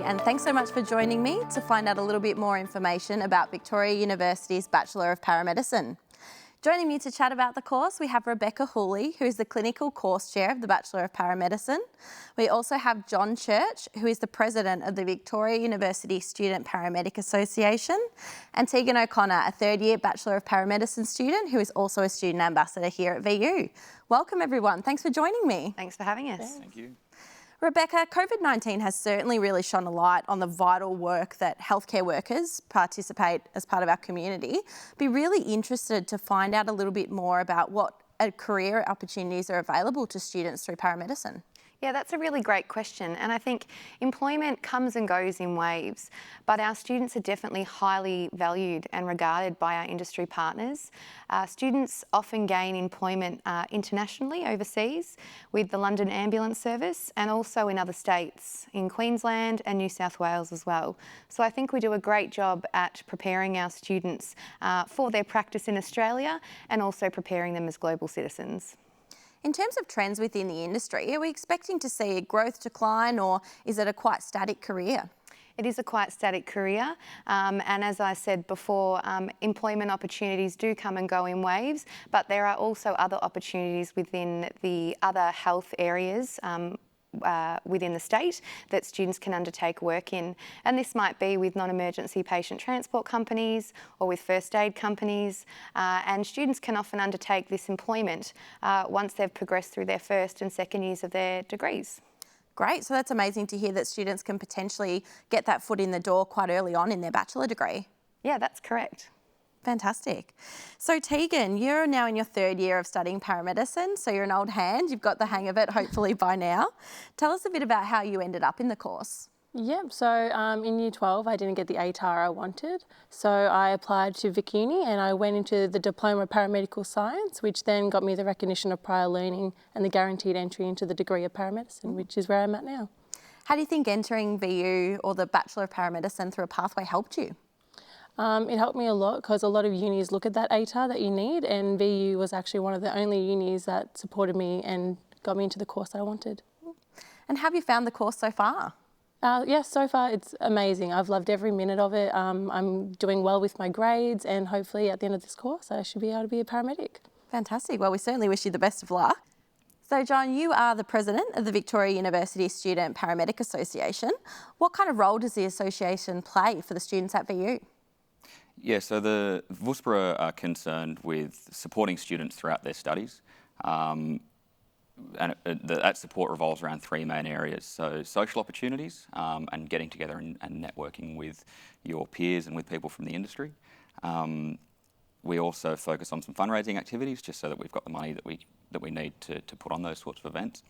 and thanks so much for joining me to find out a little bit more information about Victoria University's Bachelor of Paramedicine. Joining me to chat about the course, we have Rebecca Hooley, who is the Clinical Course Chair of the Bachelor of Paramedicine. We also have John Church, who is the President of the Victoria University Student Paramedic Association, and Tegan O'Connor, a third-year Bachelor of Paramedicine student who is also a student ambassador here at VU. Welcome, everyone. Thanks for joining me. Thanks for having us. Thank you. Rebecca, COVID-19 has certainly really shone a light on the vital work that healthcare workers participate as part of our community. Be really interested to find out a little bit more about what career opportunities are available to students through paramedicine. Yeah, that's a really great question. And I think employment comes and goes in waves, but our students are definitely highly valued and regarded by our industry partners. Students often gain employment internationally, overseas, with the London Ambulance Service and also in other states, in Queensland and New South Wales as well. So I think we do a great job at preparing our students for their practice in Australia and also preparing them as global citizens. In terms of trends within the industry, are we expecting to see a growth decline, or is it a quite static career? It is a quite static career, and as I said before, employment opportunities do come and go in waves, but there are also other opportunities within the other health areas within the state that students can undertake work in. And this might be with non-emergency patient transport companies or with first aid companies. And students can often undertake this employment once they've progressed through their first and second years of their degrees. Great, so that's amazing to hear that students can potentially get that foot in the door quite early on in their bachelor degree. Yeah, that's correct. Fantastic. So Tegan, you're now in your third year of studying paramedicine, so you're an old hand. You've got the hang of it, hopefully, by now. Tell us a bit about how you ended up in the course. Yep, so in Year 12 I didn't get the ATAR I wanted, so I applied to Vic Uni and I went into the Diploma of Paramedical Science, which then got me the recognition of prior learning and the guaranteed entry into the degree of paramedicine, which is where I'm at now. How do you think entering VU or the Bachelor of Paramedicine through a pathway helped you? It helped me a lot because a lot of unis look at that ATAR that you need, and VU was actually one of the only unis that supported me and got me into the course that I wanted. And have you found the course so far? Yes, so far it's amazing. I've loved every minute of it. I'm doing well with my grades, and hopefully at the end of this course I should be able to be a paramedic. Fantastic. Well, we certainly wish you the best of luck. So John, you are the President of the Victoria University Student Paramedic Association. What kind of role does the association play for the students at VU? Yeah, so the VUSPA are concerned with supporting students throughout their studies, and that support revolves around three main areas. So social opportunities and getting together and networking with your peers and with people from the industry. We also focus on some fundraising activities just so that we've got the money that we need to put on those sorts of events.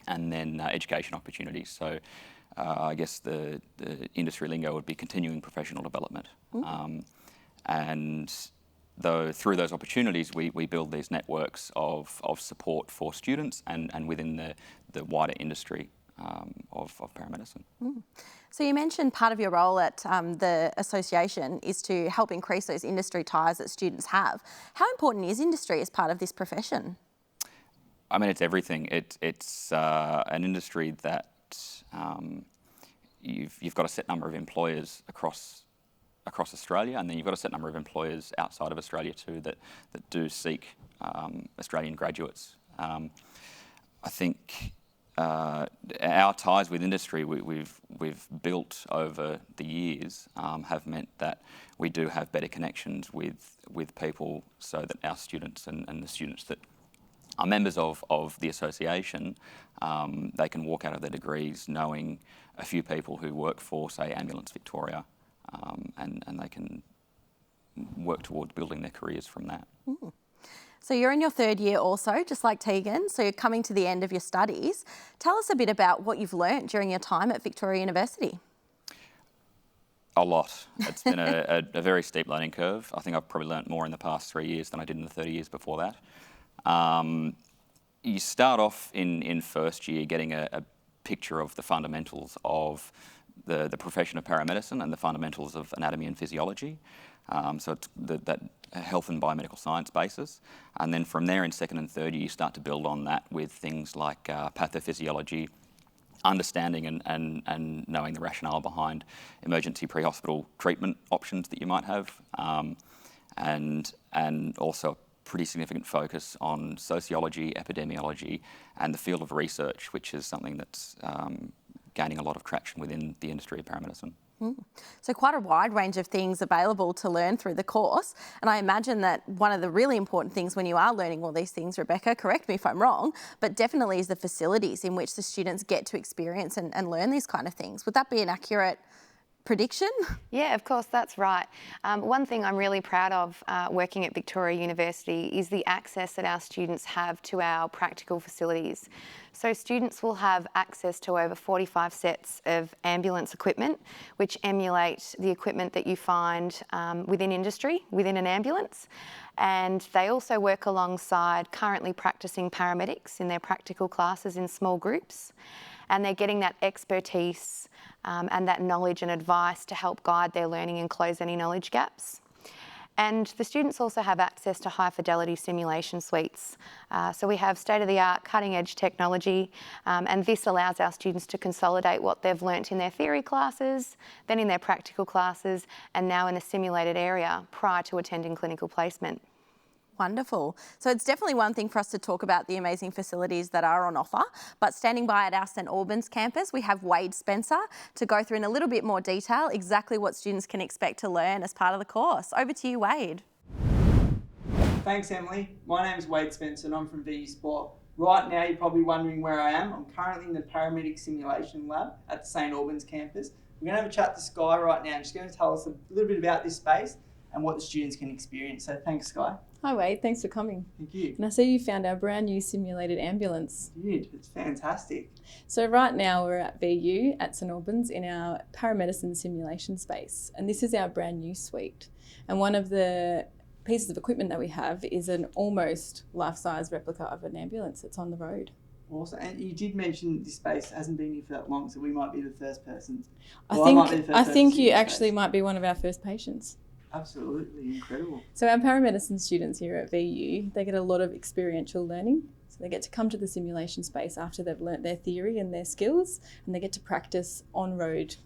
And then education opportunities. So I guess the industry lingo would be continuing professional development. And through those opportunities, we build these networks of support for students and within the wider industry of paramedicine. So you mentioned part of your role at the association is to help increase those industry ties that students have. How important is industry as part of this profession? I mean, it's everything. It's an industry that you've got a set number of employers across Australia, and then you've got a set number of employers outside of Australia too that do seek Australian graduates. I think our ties with industry we've built over the years have meant that we do have better connections with people, so that our students and the students that are members of the association, they can walk out of their degrees knowing a few people who work for, say, Ambulance Victoria, and they can work towards building their careers from that. So you're in your third year also, just like Tegan, so you're coming to the end of your studies. Tell us a bit about what you've learnt during your time at Victoria University. A lot. It's been a very steep learning curve. I think I've probably learnt more in the past 3 years than I did in the 30 years before that. You start off in first year getting a picture of the fundamentals of the profession of paramedicine and the fundamentals of anatomy and physiology. So it's that health and biomedical science basis. And then from there in second and third year, you start to build on that with things like pathophysiology, understanding and knowing the rationale behind emergency pre-hospital treatment options that you might have, and also a pretty significant focus on sociology, epidemiology, and the field of research, which is something that's gaining a lot of traction within the industry of paramedicine. So quite a wide range of things available to learn through the course. And I imagine that one of the really important things when you are learning all these things, Rebecca, correct me if I'm wrong, but definitely is the facilities in which the students get to experience and learn these kind of things. Would that be an accurate prediction? Yeah, of course, that's right. One thing I'm really proud of working at Victoria University is the access that our students have to our practical facilities. So students will have access to over 45 sets of ambulance equipment, which emulate the equipment that you find within industry, within an ambulance. And they also work alongside currently practicing paramedics in their practical classes in small groups. And they're getting that expertise and that knowledge and advice to help guide their learning and close any knowledge gaps. And the students also have access to high fidelity simulation suites. So we have state-of-the-art, cutting-edge technology, and this allows our students to consolidate what they've learnt in their theory classes, then in their practical classes, and now in a simulated area prior to attending clinical placement. Wonderful. So it's definitely one thing for us to talk about the amazing facilities that are on offer, but standing by at our St Albans campus, we have Wade Spencer to go through in a little bit more detail exactly what students can expect to learn as part of the course. Over to you, Wade. Thanks, Emily. My name's Wade Spencer and I'm from VU Sport. Right now, you're probably wondering where I am. I'm currently in the paramedic simulation lab at the St Albans campus. We're going to have a chat to Sky right now. She's going to tell us a little bit about this space and what the students can experience. So thanks, Sky. Hi Wade, thanks for coming. Thank you. And I see you found our brand new simulated ambulance. Dude, it's fantastic. So right now we're at VU at St Albans in our paramedicine simulation space. And this is our brand new suite. And one of the pieces of equipment that we have is an almost life-size replica of an ambulance that's on the road. Awesome. And you did mention this space hasn't been here for that long, so we might be the first person. I think you actually might be one of our first patients. Absolutely incredible. So our paramedicine students here at VU, they get a lot of experiential learning. So they get to come to the simulation space after they've learnt their theory and their skills, and they get to practice on-road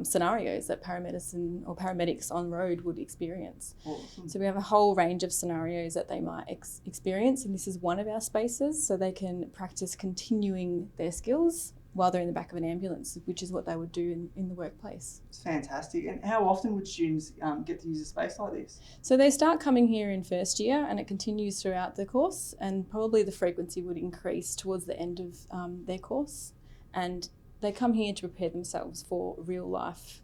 scenarios that paramedicine or paramedics on road would experience. Awesome. So we have a whole range of scenarios that they might experience, and this is one of our spaces, so they can practice continuing their skills while they're in the back of an ambulance, which is what they would do in the workplace. It's fantastic. And how often would students get to use a space like this? So they start coming here in first year and it continues throughout the course, and probably the frequency would increase towards the end of their course. And they come here to prepare themselves for real life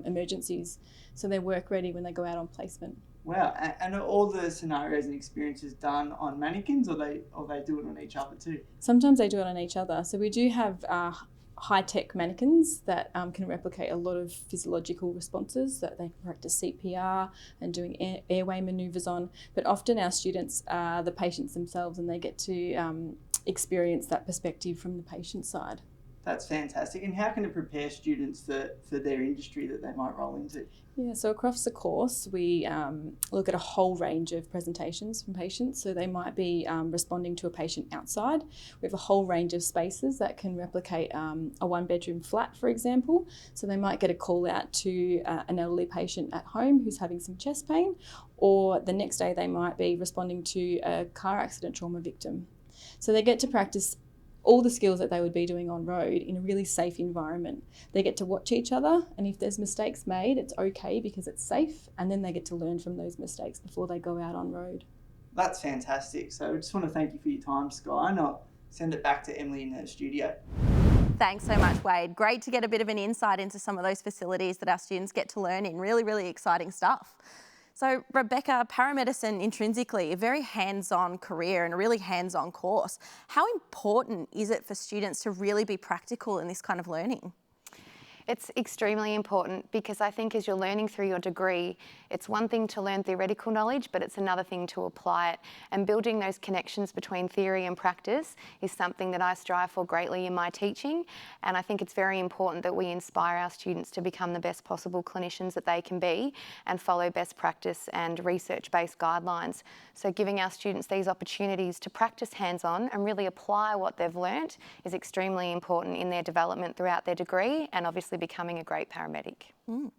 emergencies, so they're work ready when they go out on placement. Wow, and are all the scenarios and experiences done on mannequins, or they do it on each other too? Sometimes they do it on each other. So we do have high-tech mannequins that can replicate a lot of physiological responses that they can practice CPR and doing airway manoeuvres on. But often our students are the patients themselves, and they get to experience that perspective from the patient side. That's fantastic. And how can it prepare students for their industry that they might roll into? Yeah, so across the course, we look at a whole range of presentations from patients. So they might be responding to a patient outside. We have a whole range of spaces that can replicate a one-bedroom flat, for example. So they might get a call out to an elderly patient at home who's having some chest pain, or the next day they might be responding to a car accident trauma victim. So they get to practice all the skills that they would be doing on road in a really safe environment. They get to watch each other, and if there's mistakes made, it's okay because it's safe, and then they get to learn from those mistakes before they go out on road. That's fantastic. So I just want to thank you for your time, Sky, and I'll send it back to Emily in her studio. Thanks so much, Wade. Great to get a bit of an insight into some of those facilities that our students get to learn in. Really, really exciting stuff. So Rebecca, paramedicine intrinsically a very hands-on career and a really hands-on course. How important is it for students to really be practical in this kind of learning? It's extremely important because I think as you're learning through your degree, it's one thing to learn theoretical knowledge, but it's another thing to apply it. And building those connections between theory and practice is something that I strive for greatly in my teaching. And I think it's very important that we inspire our students to become the best possible clinicians that they can be and follow best practice and research-based guidelines. So giving our students these opportunities to practice hands-on and really apply what they've learnt is extremely important in their development throughout their degree and obviously becoming a great paramedic. And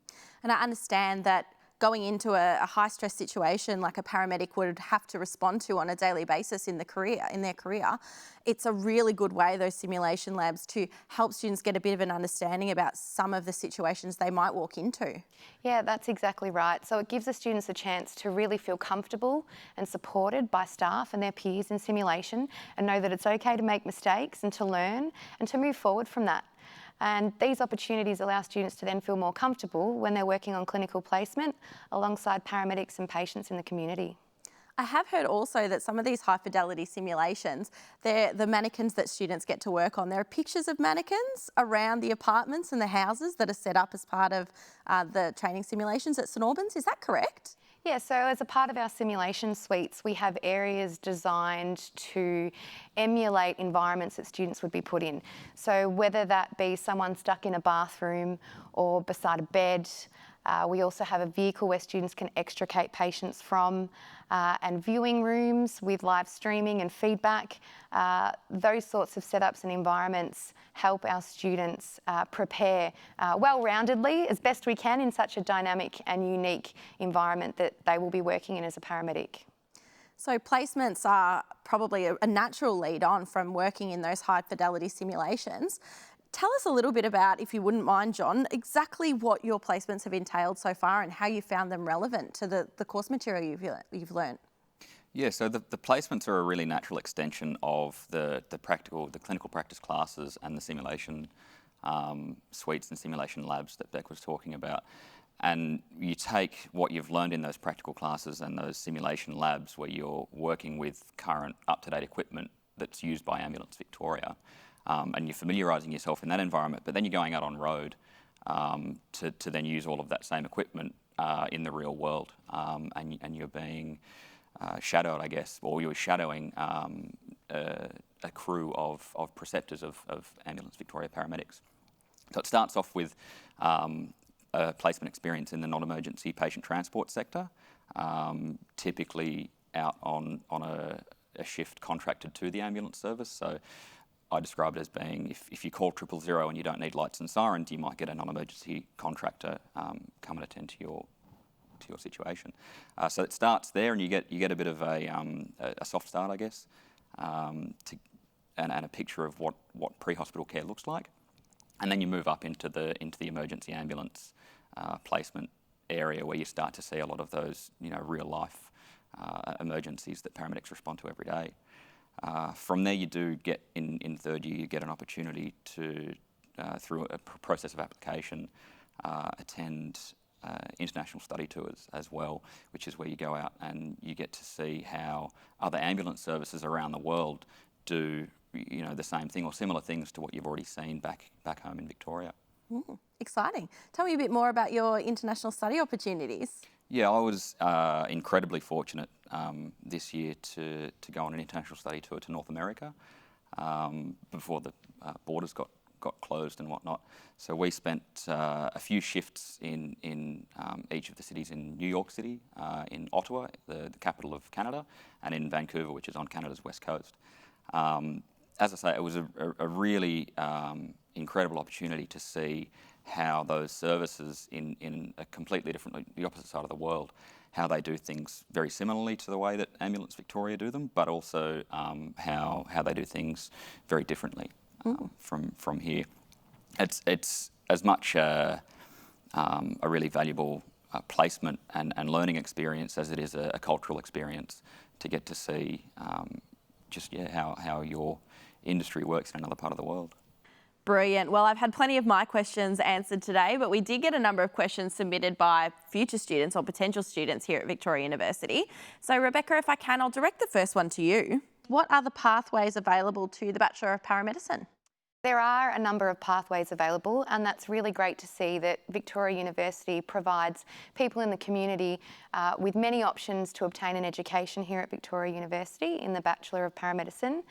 I understand that going into a high-stress situation like a paramedic would have to respond to on a daily basis in their career, it's a really good way, those simulation labs, to help students get a bit of an understanding about some of the situations they might walk into. Yeah, that's exactly right. So it gives the students a chance to really feel comfortable and supported by staff and their peers in simulation and know that it's okay to make mistakes and to learn and to move forward from that. And these opportunities allow students to then feel more comfortable when they're working on clinical placement alongside paramedics and patients in the community. I have heard also that some of these high fidelity simulations, the mannequins that students get to work on, there are pictures of mannequins around the apartments and the houses that are set up as part of the training simulations at St Albans. Is that correct? Yeah, so as a part of our simulation suites, we have areas designed to emulate environments that students would be put in. So whether that be someone stuck in a bathroom or beside a bed, we also have a vehicle where students can extricate patients from, and viewing rooms with live streaming and feedback. Those sorts of setups and environments help our students prepare well-roundedly as best we can in such a dynamic and unique environment that they will be working in as a paramedic. So placements are probably a natural lead on from working in those high fidelity simulations. Tell us a little bit about, if you wouldn't mind, John, exactly what your placements have entailed so far and how you found them relevant to the course material you've learnt. Yeah, so the placements are a really natural extension of the clinical practice classes and the simulation suites and simulation labs that Beck was talking about. And you take what you've learned in those practical classes and those simulation labs where you're working with current up-to-date equipment that's used by Ambulance Victoria, and you're familiarising yourself in that environment, but then you're going out on road to then use all of that same equipment in the real world, and you're being shadowed, I guess, or you're shadowing a crew of preceptors of Ambulance Victoria paramedics. So it starts off with a placement experience in the non-emergency patient transport sector, typically out on a shift contracted to the ambulance service. So I describe it as being, if you call 000 and you don't need lights and sirens, you might get a non-emergency contractor come and attend to your situation. So it starts there, and you get a bit of a soft start, I guess, and a picture of what pre-hospital care looks like, and then you move up into the emergency ambulance placement area where you start to see a lot of those real life emergencies that paramedics respond to every day. From there, you do get in third year, you get an opportunity to, through a process of application, attend international study tours as well, which is where you go out and you get to see how other ambulance services around the world do the same thing or similar things to what you've already seen back home in Victoria. Exciting. Tell me a bit more about your international study opportunities. Yeah, I was incredibly fortunate this year to go on an international study tour to North America before the borders got closed and whatnot. So we spent a few shifts in each of the cities in New York City, in Ottawa, the capital of Canada, and in Vancouver, which is on Canada's west coast. As I say, it was a really incredible opportunity to see how those services in a completely different, the opposite side of the world, how they do things very similarly to the way that Ambulance Victoria do them, but also how they do things very differently from here. It's as much a really valuable placement and learning experience as it is a cultural experience to get to see how your industry works in another part of the world. Brilliant. Well, I've had plenty of my questions answered today, but we did get a number of questions submitted by future students or potential students here at Victoria University. So Rebecca, if I can, I'll direct the first one to you. What are the pathways available to the Bachelor of Paramedicine? There are a number of pathways available, and that's really great to see that Victoria University provides people in the community with many options to obtain an education here at Victoria University in the Bachelor of Paramedicine.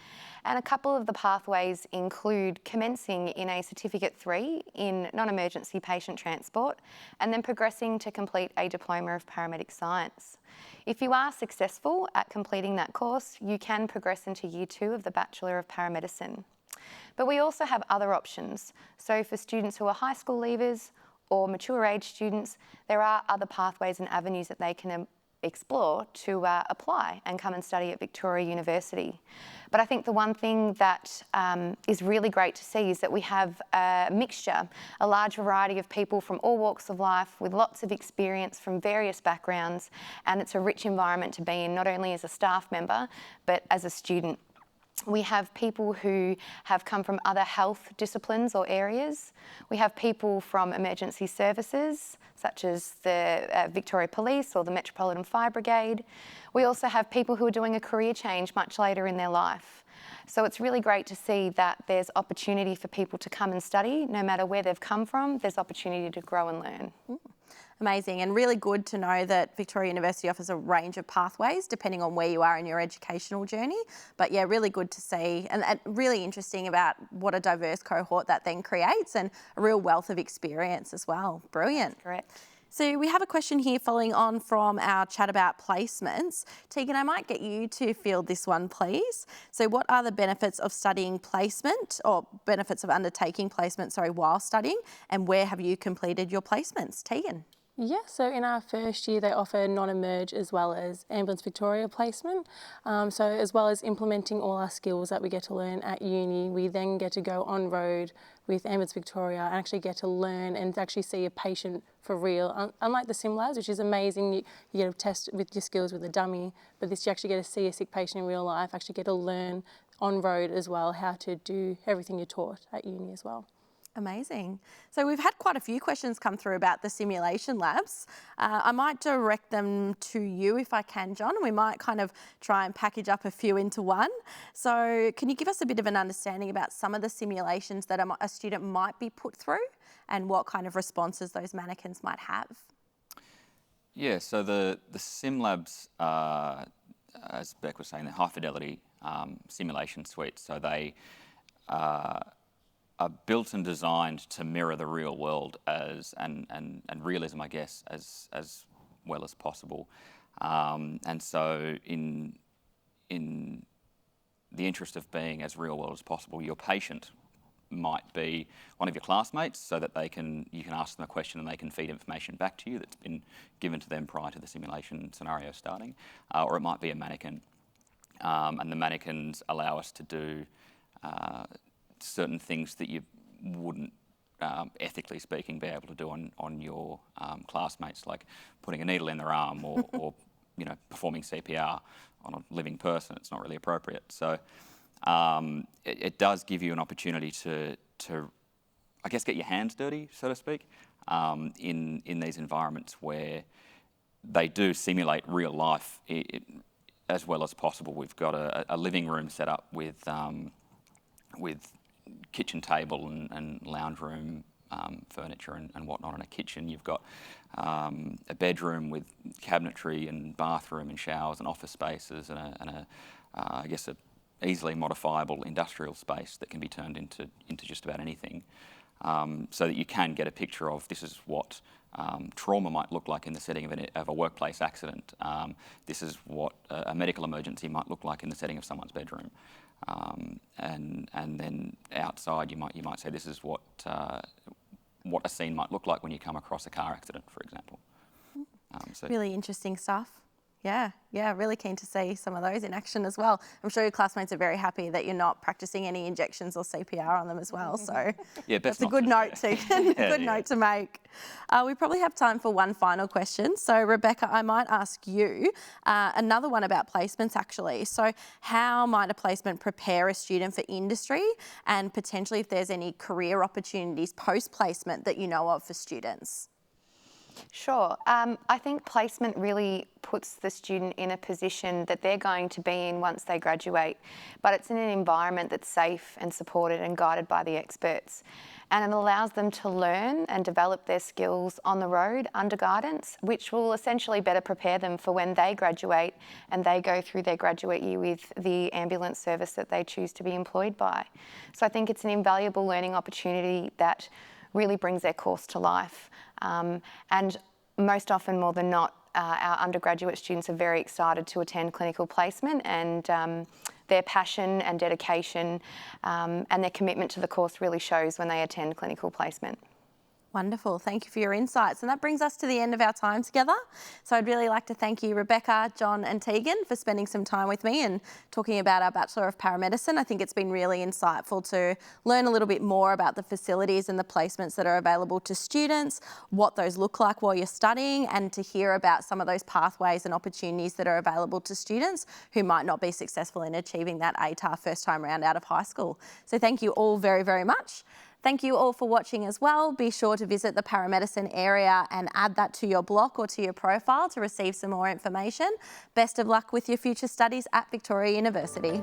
And a couple of the pathways include commencing in a Certificate 3 in non-emergency patient transport and then progressing to complete a Diploma of Paramedic Science. If you are successful at completing that course, you can progress into Year 2 of the Bachelor of Paramedicine. But we also have other options. So for students who are high school leavers or mature age students, there are other pathways and avenues that they can explore to apply and come and study at Victoria University. But I think the one thing that is really great to see is that we have a mixture, a large variety of people from all walks of life with lots of experience from various backgrounds, and it's a rich environment to be in, not only as a staff member, but as a student. We have people who have come from other health disciplines or areas. We have people from emergency services, such as the Victoria Police or the Metropolitan Fire Brigade. We also have people who are doing a career change much later in their life. So it's really great to see that there's opportunity for people to come and study. No matter where they've come from, there's opportunity to grow and learn. Amazing, and really good to know that Victoria University offers a range of pathways depending on where you are in your educational journey. But yeah, really good to see, and really interesting about what a diverse cohort that then creates and a real wealth of experience as well. Brilliant. That's correct. So we have a question here following on from our chat about placements. Tegan, I might get you to field this one, please. So what are the benefits of studying placement, or benefits of undertaking placement, while studying, and where have you completed your placements? Tegan? Yeah, so in our first year they offer non-emerge as well as Ambulance Victoria placement. So as well as implementing all our skills that we get to learn at uni, we then get to go on road with Ambulance Victoria and actually get to learn and actually see a patient for real. Unlike the sim labs, which is amazing, you get to test with your skills with a dummy, but this you actually get to see a sick patient in real life, actually get to learn on road as well how to do everything you're taught at uni as well. Amazing. So we've had quite a few questions come through about the simulation labs. I might direct them to you if I can, John, and we might kind of try and package up a few into one. So can you give us a bit of an understanding about some of the simulations that a student might be put through and what kind of responses those mannequins might have? Yeah, so the sim labs, as Beck was saying, the high fidelity simulation suites. So they are built and designed to mirror the real world and realism, I guess, as well as possible. And so in the interest of being as real world as possible, your patient might be one of your classmates, so that you can ask them a question and they can feed information back to you that's been given to them prior to the simulation scenario starting, or it might be a mannequin. And the mannequins allow us to do certain things that you wouldn't, ethically speaking, be able to do on your classmates, like putting a needle in their arm or performing CPR on a living person. It's not really appropriate. So it does give you an opportunity to I guess, get your hands dirty, so to speak, in these environments where they do simulate real life as well as possible. We've got a living room set up with kitchen table and lounge room furniture and whatnot, in a kitchen. You've got a bedroom with cabinetry and bathroom and showers and office spaces and I guess a easily modifiable industrial space that can be turned into just about anything, so that you can get a picture of this is what trauma might look like in the setting of a workplace accident. This is what a medical emergency might look like in the setting of someone's bedroom. And then outside, you might say this is what a scene might look like when you come across a car accident, for example. Really interesting stuff. Yeah, really keen to see some of those in action as well. I'm sure your classmates are very happy that you're not practicing any injections or CPR on them as well. So yeah, that's a good note to make. We probably have time for one final question. So Rebecca, I might ask you another one about placements actually. So how might a placement prepare a student for industry, and potentially if there's any career opportunities post-placement that you know of for students? Sure. I think placement really puts the student in a position that they're going to be in once they graduate, but it's in an environment that's safe and supported and guided by the experts. And it allows them to learn and develop their skills on the road under guidance, which will essentially better prepare them for when they graduate and they go through their graduate year with the ambulance service that they choose to be employed by. So I think it's an invaluable learning opportunity that really brings their course to life. And most often, more than not, our undergraduate students are very excited to attend clinical placement, and their passion and dedication and their commitment to the course really shows when they attend clinical placement. Wonderful. Thank you for your insights. And that brings us to the end of our time together. So I'd really like to thank you, Rebecca, John and Tegan, for spending some time with me and talking about our Bachelor of Paramedicine. I think it's been really insightful to learn a little bit more about the facilities and the placements that are available to students, what those look like while you're studying, and to hear about some of those pathways and opportunities that are available to students who might not be successful in achieving that ATAR first time round out of high school. So thank you all very, very much. Thank you all for watching as well. Be sure to visit the Paramedicine area and add that to your block or to your profile to receive some more information. Best of luck with your future studies at Victoria University.